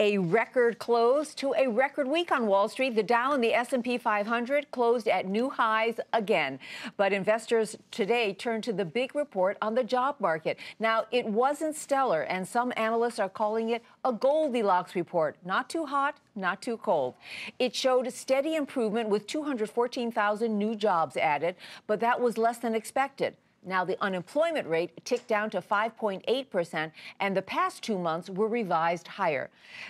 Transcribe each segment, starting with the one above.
A record close to a record week on Wall Street. The Dow and the S&P 500 closed at new highs again. But investors today turned to the big report on the job market. Now, it wasn't stellar, and some analysts are calling it a Goldilocks report. Not too hot, not too cold. It showed steady improvement with 214,000 new jobs added, but that was less than expected. Now, the unemployment rate ticked down to 5.8%, and the past 2 months were revised higher.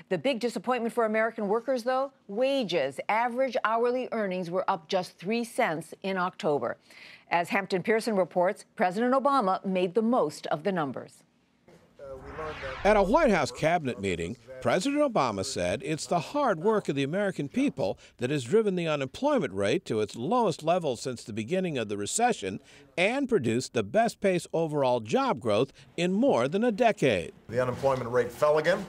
The big disappointment for American workers, though, wages. Average hourly earnings were up just 3 cents in October. As Hampton Pearson reports, President Obama made the most of the numbers. At a White House cabinet meeting, President Obama said it's the hard work of the American people that has driven the unemployment rate to its lowest level since the beginning of the recession and produced the best pace overall job growth in more than a decade. The unemployment rate fell again.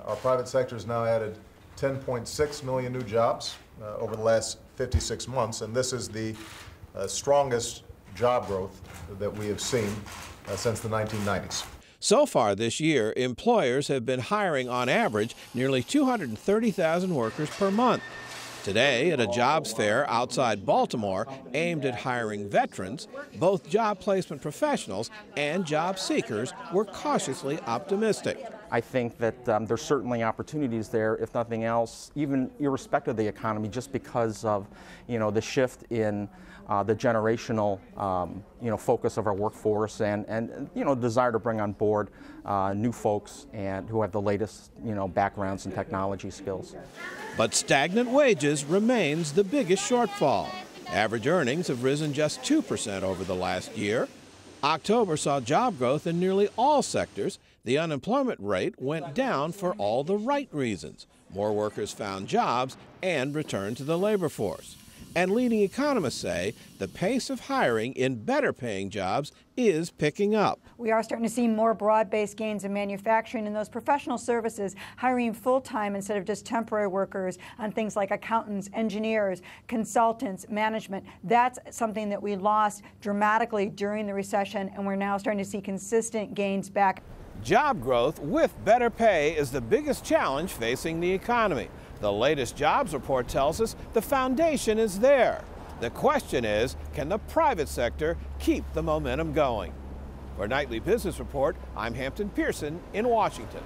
Our private sector has now added 10.6 million new jobs over the last 56 months, and this is the strongest job growth that we have seen since the 1990s. So far this year, employers have been hiring on average nearly 230,000 workers per month. Today, at a jobs fair outside Baltimore aimed at hiring veterans, both job placement professionals and job seekers were cautiously optimistic. I think that there's certainly opportunities there, if nothing else, even irrespective of the economy, just because of, the shift in the generational, focus of our workforce and desire to bring on board new folks and who have the latest, backgrounds and technology skills. But stagnant wages remains the biggest shortfall. Average earnings have risen just 2% over the last year. October saw job growth in nearly all sectors. The unemployment rate went down for all the right reasons. More workers found jobs and returned to the labor force. And leading economists say the pace of hiring in better-paying jobs is picking up. We are starting to see more broad-based gains in manufacturing and those professional services, hiring full-time instead of just temporary workers on things like accountants, engineers, consultants, management. That's something that we lost dramatically during the recession, and we're now starting to see consistent gains back. Job growth with better pay is the biggest challenge facing the economy. The latest jobs report tells us the foundation is there. The question is, can the private sector keep the momentum going? For Nightly Business Report, I'm Hampton Pearson in Washington.